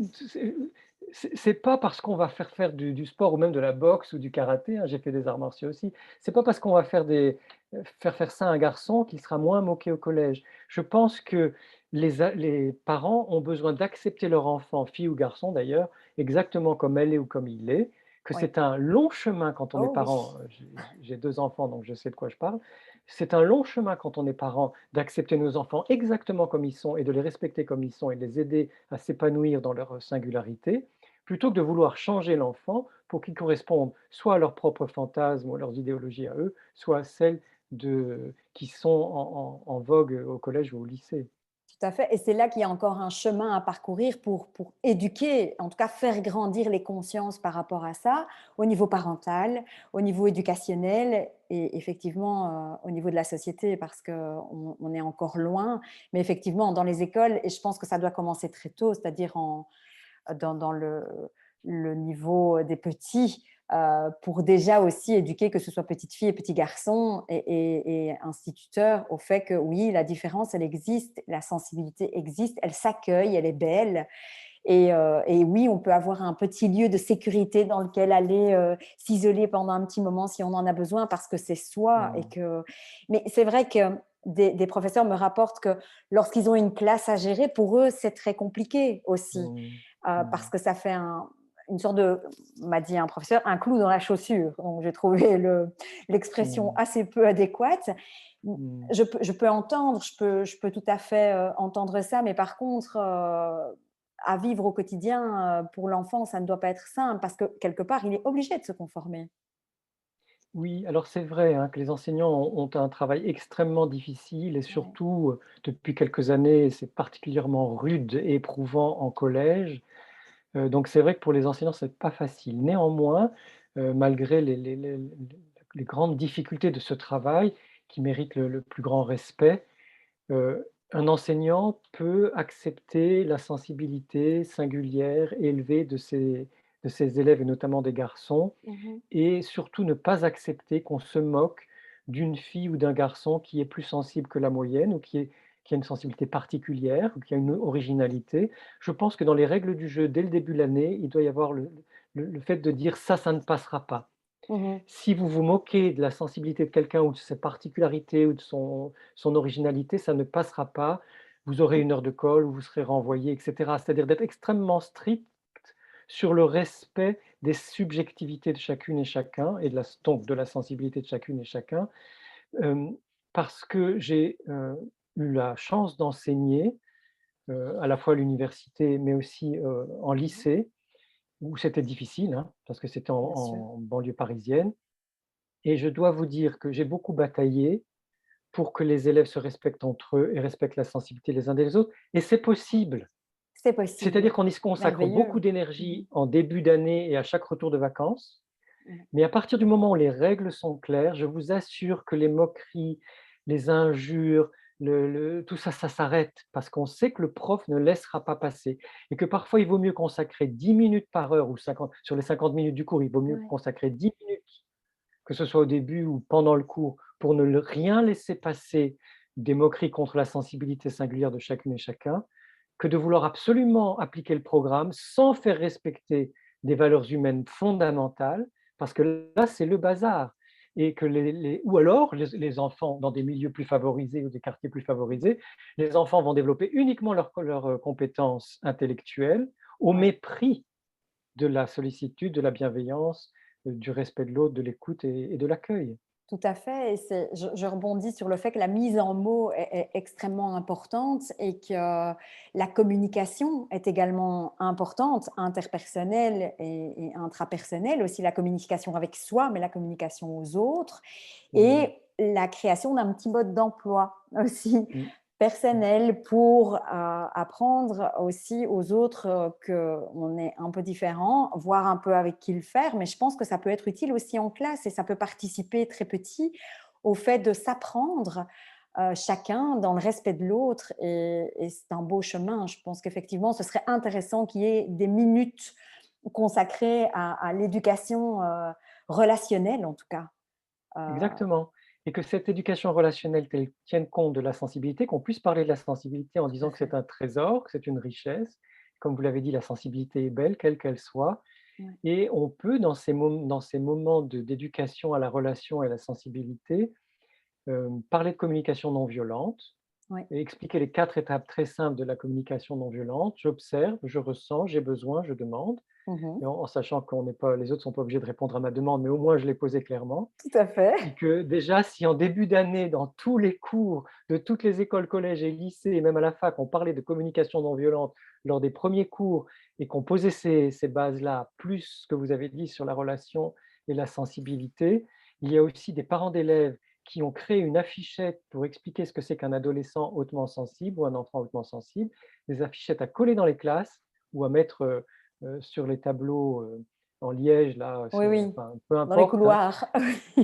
c'est pas parce qu'on va faire du sport ou même de la boxe ou du karaté, hein, j'ai fait des arts martiaux aussi, c'est pas parce qu'on va faire ça à un garçon qu'il sera moins moqué au collège. Je pense que les parents ont besoin d'accepter leur enfant, fille ou garçon d'ailleurs, exactement comme elle est ou comme il est, que Oui. c'est un long chemin quand on est Oh oui. parent, j'ai 2 enfants donc je sais de quoi je parle. C'est un long chemin quand on est parent d'accepter nos enfants exactement comme ils sont et de les respecter comme ils sont et de les aider à s'épanouir dans leur singularité, plutôt que de vouloir changer l'enfant pour qu'il corresponde soit à leurs propres fantasmes ou à leurs idéologies à eux, soit à celles qui sont en vogue au collège ou au lycée. Tout à fait. Et c'est là qu'il y a encore un chemin à parcourir pour éduquer, en tout cas faire grandir les consciences par rapport à ça, au niveau parental, au niveau éducationnel et effectivement au niveau de la société, parce qu'on est encore loin. Mais effectivement, dans les écoles, et je pense que ça doit commencer très tôt, c'est-à-dire dans le niveau des petits, pour déjà aussi éduquer, que ce soit petite fille et petit garçon, et instituteurs, au fait que oui, la différence, elle existe, la sensibilité existe, elle s'accueille, elle est belle. Et oui, on peut avoir un petit lieu de sécurité dans lequel aller s'isoler pendant un petit moment si on en a besoin, parce que c'est soi. Mmh. Mais c'est vrai que des professeurs me rapportent que lorsqu'ils ont une classe à gérer, pour eux, c'est très compliqué aussi, Mmh. parce Mmh. que ça fait une sorte de, m'a dit un professeur, un clou dans la chaussure. Donc j'ai trouvé l'expression Mmh. assez peu adéquate. Mmh. Je peux entendre, je peux tout à fait entendre ça, mais par contre, à vivre au quotidien, pour l'enfant, ça ne doit pas être simple parce que quelque part, il est obligé de se conformer. Oui, alors c'est vrai, hein, que les enseignants ont un travail extrêmement difficile, et Ouais, surtout, depuis quelques années, c'est particulièrement rude et éprouvant en collège. Donc c'est vrai que pour les enseignants, c'est pas facile. Néanmoins, malgré les grandes difficultés de ce travail qui mérite le plus grand respect, un enseignant peut accepter la sensibilité singulière, élevée de ses élèves et notamment des garçons, mmh, et surtout ne pas accepter qu'on se moque d'une fille ou d'un garçon qui est plus sensible que la moyenne, ou qui a une sensibilité particulière, ou qui a une originalité. Je pense que dans les règles du jeu, dès le début de l'année, il doit y avoir le fait de dire: Ça ne passera pas». mmh. Si vous vous moquez de la sensibilité de quelqu'un ou de ses particularités ou de son originalité, ça ne passera pas. Vous aurez une heure de colle ou vous serez renvoyé, et cetera. C'est-à-dire d'être extrêmement strict sur le respect des subjectivités de chacune et chacun, et donc de la sensibilité de chacune et chacun, parce que j'ai, eu la chance d'enseigner à la fois à l'université, mais aussi en lycée, où c'était difficile, hein, parce que c'était Bien sûr. en banlieue parisienne. Et je dois vous dire que j'ai beaucoup bataillé pour que les élèves se respectent entre eux et respectent la sensibilité les uns des autres, et c'est possible. C'est possible, C'est-à-dire qu'on y se consacre beaucoup merveilleux. Mmh. d'énergie en début d'année et à chaque retour de vacances, Ouais. mais à partir du moment où les règles sont claires, je vous assure que les moqueries, les injures, tout ça, ça s'arrête parce qu'on sait que le prof ne laissera pas passer et que parfois il vaut mieux consacrer 10 minutes par heure ou 50 sur les 50 minutes du cours, il vaut mieux Ouais. consacrer 10 minutes, que ce soit au début ou pendant le cours, pour ne rien laisser passer des moqueries contre la sensibilité singulière de chacune et chacun, que de vouloir absolument appliquer le programme sans faire respecter des valeurs humaines fondamentales, parce que là, c'est le bazar. Et que ou alors, les enfants dans des milieux plus favorisés ou des quartiers plus favorisés, les enfants vont développer uniquement leurs compétences intellectuelles au Ouais. mépris de la sollicitude, de la bienveillance, du respect de l'autre, de l'écoute et de l'accueil. Tout à fait et je rebondis sur le fait que la mise en mots est extrêmement importante et que la communication est également importante, interpersonnelle et intrapersonnelle, aussi la communication avec soi, mais la communication aux autres Mmh. et la création d'un petit mode d'emploi aussi Mmh. Mmh. personnel pour, apprendre aussi aux autres, qu'on est un peu différent, voir un peu avec qui le faire. Mais je pense que ça peut être utile aussi en classe et ça peut participer très petit au fait de s'apprendre, chacun dans le respect de l'autre et c'est un beau chemin. Je pense qu'effectivement, ce serait intéressant qu'il y ait des minutes consacrées à l'éducation, relationnelle en tout cas. Heu, Exactement, et que cette éducation relationnelle qu'elle tienne compte de la sensibilité, qu'on puisse parler de la sensibilité en tout à disant que c'est fait. un trésor, que c'est une richesse. Comme vous l'avez dit, la sensibilité est belle, quelle qu'elle soit, Ouais. et on peut dans ces moments d'éducation à la relation et à la sensibilité, parler de communication non violente Ouais. et expliquer les 4 étapes très simples de la communication non violente. J'observe, je ressens, j'ai besoin, je demande, Mmh. et en sachant qu'on n'est pas les autres sont pas obligés de répondre à ma demande, mais au moins je l'ai posée clairement. Tout à fait. Et que déjà, si en début d'année, dans tous les cours de toutes les écoles, collèges et lycées, et même à la fac, on parlait de communication non violente lors des premiers cours et qu'on posait ces bases-là, plus ce que vous avez dit sur la relation et la sensibilité, il y a aussi des parents d'élèves qui ont créé une affichette pour expliquer ce que c'est qu'un adolescent hautement sensible ou un enfant hautement sensible, des affichettes à coller dans les classes ou à mettre sur les tableaux en liège, là, Oui, oui, enfin, peu dans les importe, hein, couloirs.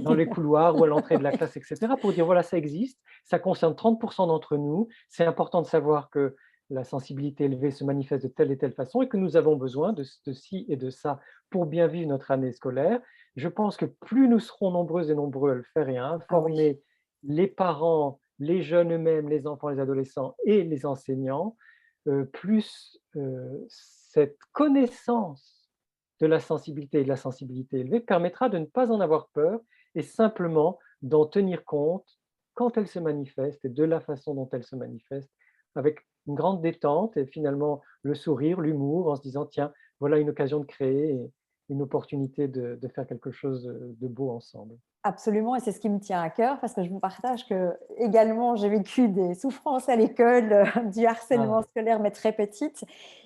dans les couloirs ou à l'entrée de la classe, et cetera, pour dire: «Voilà, ça existe, ça concerne 30 d'entre nous. C'est important de savoir que la sensibilité élevée se manifeste de telle et telle façon et que nous avons besoin de ci et de ça pour bien vivre notre année scolaire». Je pense que plus nous serons nombreuses et nombreux à le faire et à Ah oui, informer les parents, les jeunes eux-mêmes, les enfants, les adolescents et les enseignants, plus, cette connaissance de la sensibilité et de la sensibilité élevée permettra de ne pas en avoir peur et simplement d'en tenir compte quand elle se manifeste et de la façon dont elle se manifeste, avec une grande détente et finalement le sourire, l'humour, en se disant: «Tiens, voilà une occasion de créer et une opportunité de faire quelque chose de beau ensemble». absolument et c'est ce qui me tient à cœur parce que je vous partage que également j'ai vécu des souffrances à l'école, du harcèlement Ah! scolaire, mais très petite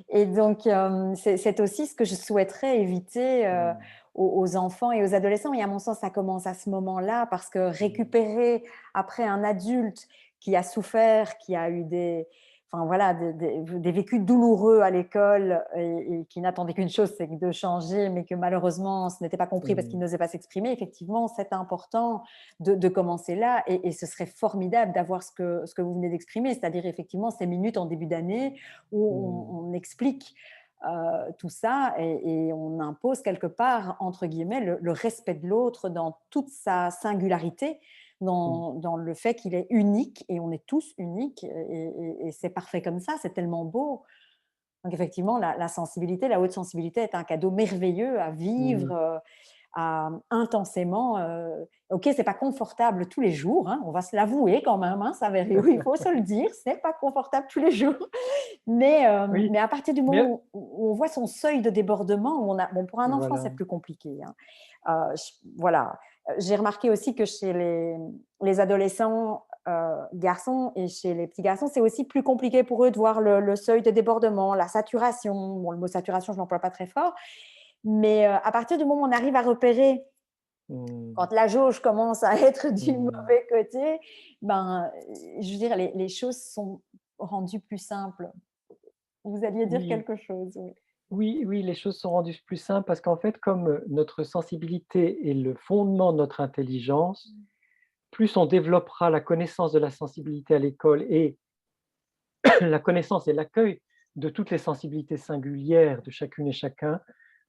et donc c'est aussi ce que je souhaiterais éviter, Mmh. aux enfants et aux adolescents et à mon sens, ça commence à ce moment-là parce que Mmh. récupérer après un adulte qui a souffert, qui a eu des enfin voilà, des vécus douloureux à l'école et qui n'attendait qu'une chose, c'est que de changer, mais que malheureusement, ce n'était pas compris parce qu'il Mmh. n'osait pas s'exprimer. Effectivement, c'est important de commencer là et ce serait formidable d'avoir ce que vous venez d'exprimer, c'est-à-dire effectivement ces minutes en début d'année où Mmh. on explique tout ça et on impose quelque part, entre guillemets, le respect de l'autre dans toute sa singularité, Mmh. dans le fait qu'il est unique et on est tous uniques et c'est parfait comme ça, c'est tellement beau. Donc effectivement, la sensibilité, la haute sensibilité est un cadeau merveilleux à vivre, Mmh. intensément. OK, c'est pas confortable tous les jours, hein, on va se l'avouer quand même, hein, il faut se le dire, c'est pas confortable tous les jours. Oui, Mais à partir du mais moment où on voit son seuil de débordement, où on a bon, pour un enfant, c'est voilà. plus compliqué, hein. J voilà. J'ai remarqué aussi que chez les adolescents, garçons et chez les petits garçons, c'est aussi plus compliqué pour eux de voir le seuil de débordement, la saturation. Bon, le mot saturation, je ne l'emploie pas très fort, mais à partir du moment où on arrive à repérer Mmh. quand la jauge commence à être du Mmh. mauvais côté, ben, je veux dire, les choses sont rendues plus simples. Vous alliez dire Oui, quelque chose, oui. oui, oui, les choses sont rendues plus simples parce qu'en fait, comme, notre sensibilité est le fondement de notre intelligence, plus on développera la connaissance de la sensibilité à l'école et la connaissance et l'accueil de toutes les sensibilités singulières de chacune et chacun,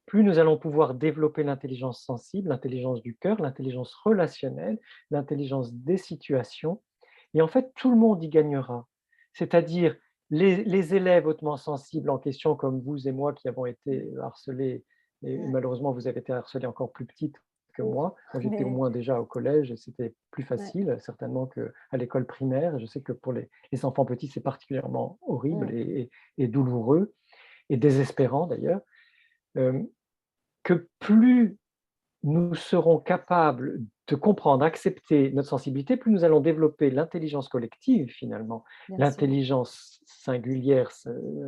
plus nous allons pouvoir développer l'intelligence sensible, l'intelligence du cœur, l'intelligence relationnelle, l'intelligence des situations. Et en fait, tout le monde y gagnera. C'est-à-dire les élèves hautement sensibles en question, comme vous et moi qui avons été harcelés, et Ouais, malheureusement vous avez été harcelés encore plus petite que oui, moi. Moi, j'étais au mais moins déjà au collège et c'était plus ouais. facile, certainement qu'à l'école primaire. Je sais que pour les enfants petits, c'est particulièrement horrible Mmh. et douloureux et désespérant d'ailleurs. Euh, que plus nous serons capables de comprendre, accepter notre sensibilité, plus nous allons développer l'intelligence collective finalement, Bien sûr. l'intelligence singulière,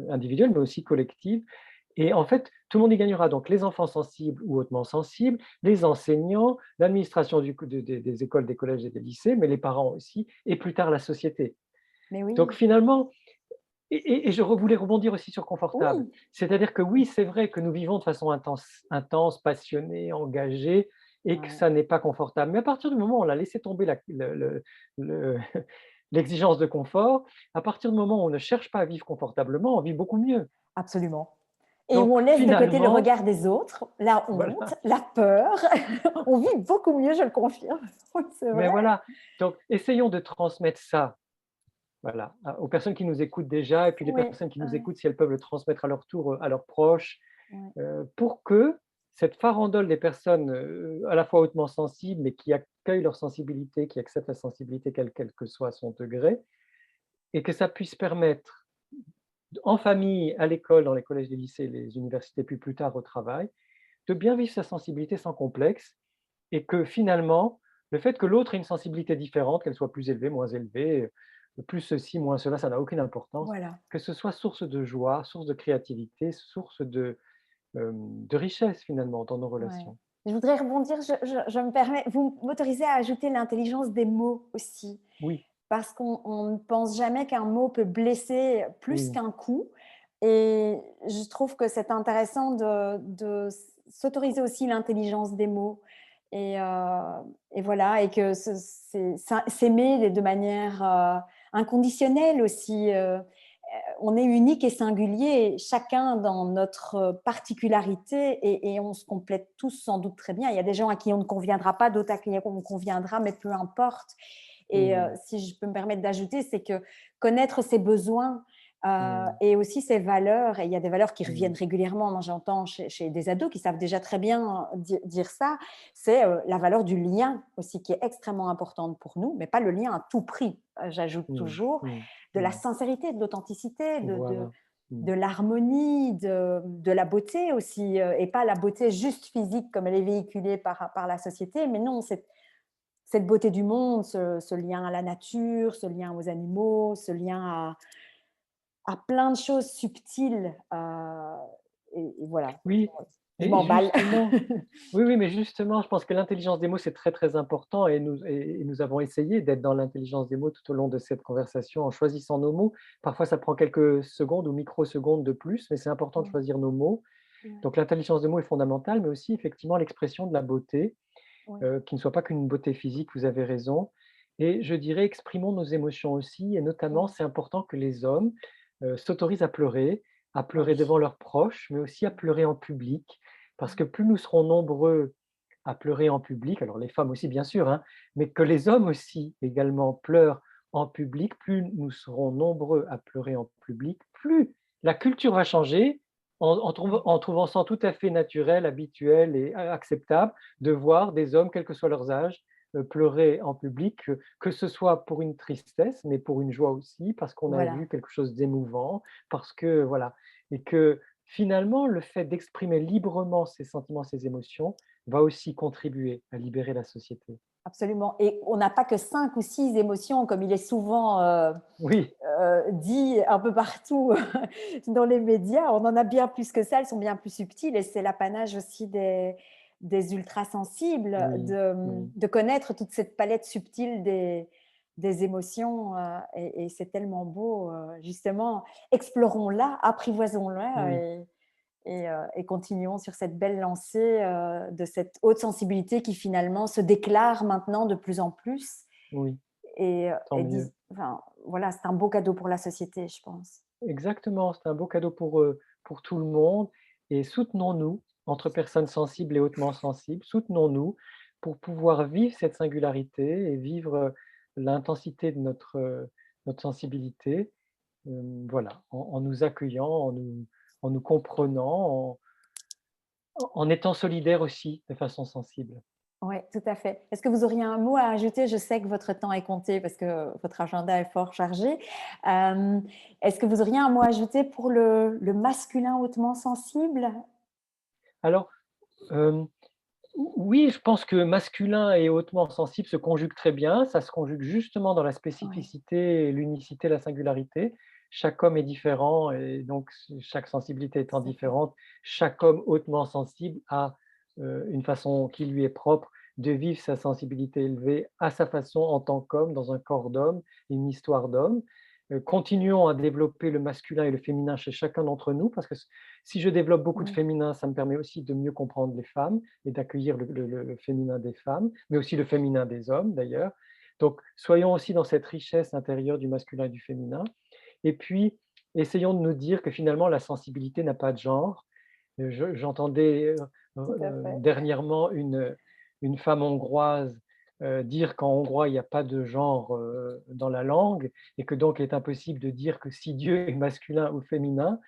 individuelle, mais aussi collective. Et en fait, tout le monde y gagnera. Donc les enfants sensibles ou hautement sensibles, les enseignants, l'administration des écoles, des collèges et des lycées, mais les parents aussi, et plus tard la société. Mais Donc oui, finalement, et je voulais rebondir aussi sur confortable. oui, C'est-à-dire que oui, c'est vrai que nous vivons de façon intense, passionnée, engagée et que ouais, ça n'est pas confortable. Mais à partir du moment où on a laissé tomber le l'exigence de confort, à partir du moment où on ne cherche pas à vivre confortablement, on vit beaucoup mieux. absolument. Et où Donc on laisse de côté le finalement, regard des autres, la honte, voilà, la peur, on vit beaucoup mieux, je le confirme. Oui, c'est mais vrai. voilà, donc essayons de transmettre ça, voilà, aux personnes qui nous écoutent déjà et puis les Oui, personnes qui nous ouais, écoutent, si elles peuvent le transmettre à leur tour, à leurs proches. ouais. Pour que cette farandole des personnes, à la fois hautement sensibles, mais qui accueillent leur sensibilité, qui acceptent la sensibilité quel que soit son degré, et que ça puisse permettre, en famille, à l'école, dans les collèges, les lycées, les universités, puis plus tard au travail, de bien vivre sa sensibilité sans complexe et que finalement, le fait que l'autre ait une sensibilité différente, qu'elle soit plus élevée, moins élevée, plus ceci, moins cela, ça n'a aucune importance, Voilà. que ce soit source de joie, source de créativité, source de richesse finalement dans nos Ouais. relations. Je voudrais rebondir, je me permets, vous m'autorisez à ajouter l'intelligence des mots aussi, Oui, parce qu'on ne pense jamais qu'un mot peut blesser plus oui, qu'un coup. Et je trouve que c'est intéressant de s'autoriser aussi l'intelligence des mots. Et, et voilà, et que s'aimer de manière inconditionnelle aussi. On est unique et singulier, chacun dans notre particularité, et on se complète tous sans doute très bien. Il y a des gens à qui on ne conviendra pas, d'autres à qui on conviendra, mais peu importe. Et mmh, si je peux me permettre d'ajouter, c'est que connaître ses besoins mmh, et aussi ses valeurs, et il y a des valeurs qui reviennent mmh, régulièrement, moi j'entends chez des ados qui savent déjà très bien dire ça, c'est la valeur du lien aussi qui est extrêmement importante pour nous, mais pas le lien à tout prix, j'ajoute mmh, toujours, mmh, de la mmh. sincérité, de l'authenticité, Voilà. Mmh, de l'harmonie, de la beauté aussi, et pas la beauté juste physique comme elle est véhiculée par la société, mais non, cette beauté du monde, ce lien à la nature, ce lien aux animaux, ce lien à plein de choses subtiles. Et voilà, oui je et m'emballe. justement oui, oui, mais justement, je pense que l'intelligence des mots, c'est très, très important et nous avons essayé d'être dans l'intelligence des mots tout au long de cette conversation en choisissant nos mots. Parfois, ça prend quelques secondes ou microsecondes de plus, mais c'est important de Ouais, choisir nos mots. ouais, Donc l'intelligence des mots est fondamentale, mais aussi effectivement l'expression de la beauté. ouais, Qui ne soit pas qu'une beauté physique, vous avez raison. Et je dirais, exprimons nos émotions aussi, et notamment, ouais. c'est important que les hommes s'autorisent à Oui. pleurer devant leurs proches, mais aussi à pleurer en public, parce que plus nous serons nombreux à pleurer en public, alors les femmes aussi bien sûr, hein, mais que les hommes aussi également pleurent en public, plus nous serons nombreux à pleurer en public, plus la culture va changer en trouvant ça tout à fait naturel, habituel et acceptable de voir des hommes, quel que soit leur âge, pleurer en public, que ce soit pour une tristesse, mais pour une joie aussi, parce qu'on a vu Voilà. quelque chose d'émouvant, parce que voilà, et que finalement, le fait d'exprimer librement ses sentiments, ses émotions, va aussi contribuer à libérer la société. absolument. Et on n'a pas que 5 ou 6 émotions, comme il est souvent Oui, dit un peu partout dans les médias. On en a bien plus que ça, elles sont bien plus subtiles et c'est l'apanage aussi des ultrasensibles oui, oui, de connaître toute cette palette subtile des émotions et c'est tellement beau. Justement, explorons-la, apprivoisons-la oui, et continuons sur cette belle lancée de cette haute sensibilité qui finalement se déclare maintenant de plus en plus oui, tant et mieux. enfin, voilà, c'est un beau cadeau pour la société, je pense. Exactement, c'est un beau cadeau pour tout le monde et soutenons-nous, entre personnes sensibles et hautement sensibles, soutenons-nous pour pouvoir vivre cette singularité et vivre, l'intensité de notre sensibilité, voilà, en nous accueillant, en nous comprenant, en étant solidaires aussi de façon sensible. Oui, tout à fait. Est-ce que vous auriez un mot à ajouter? Je sais que votre temps est compté parce que votre agenda est fort chargé. Hem, Est-ce que vous auriez un mot à ajouter pour le masculin hautement sensible? Alors, hem oui, je pense que masculin et hautement sensible se conjuguent très bien. Ça se conjugue justement dans la Oui, spécificité, l'unicité, la singularité. Chaque homme est différent et donc chaque sensibilité étant tout à fait. différente, chaque homme hautement sensible a, une façon qui lui est propre de vivre sa sensibilité élevée à sa façon en tant qu'homme, dans un corps d'homme, une histoire d'homme. Continuons à développer le masculin et le féminin chez chacun d'entre nous parce que si je développe beaucoup de Oui, féminin, ça me permet aussi de mieux comprendre les femmes et d'accueillir le féminin des femmes, mais aussi le féminin des hommes d'ailleurs. Donc soyons aussi dans cette richesse intérieure du masculin et du féminin. Et puis, essayons de nous dire que finalement la sensibilité n'a pas de genre. J'entendais, tout à fait. dernièrement une femme hongroise, dire qu'en hongrois il n'y a pas de genre, dans la langue et que donc il est impossible de dire que si Dieu est masculin ou féminin.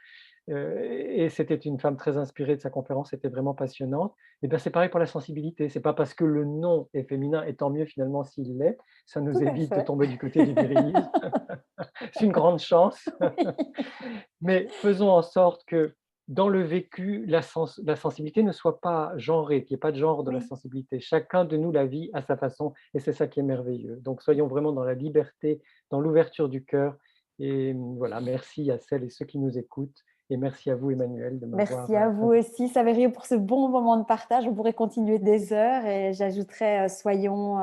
Et c'était une femme très inspirée de sa conférence, c'était vraiment passionnante. Et bien, c'est pareil pour la sensibilité. C'est pas parce que le nom est féminin, et tant mieux finalement s'il l'est, ça nous Tout à évite de fait. tomber du côté du virilisme. C'est une grande chance. Oui. Mais faisons en sorte que dans le vécu, la sensibilité ne soit pas genrée, qu'il n'y ait pas de genre de la Oui. sensibilité. Chacun de nous la vit à sa façon et c'est ça qui est merveilleux. Donc soyons vraiment dans la liberté, dans l'ouverture du cœur et voilà, merci à celles et ceux qui nous écoutent et merci à vous Emmanuel de m'avoir, Merci à vous invité. aussi, Saverio, pour ce bon moment de partage. On pourrait continuer des heures et j'ajouterais, soyons,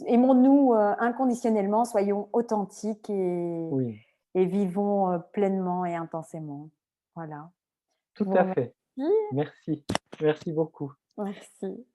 aimons-nous, inconditionnellement, soyons authentiques Oui, et vivons, pleinement et intensément. Voilà. Je tout vous à fait. remercie. Merci. Merci beaucoup. Merci.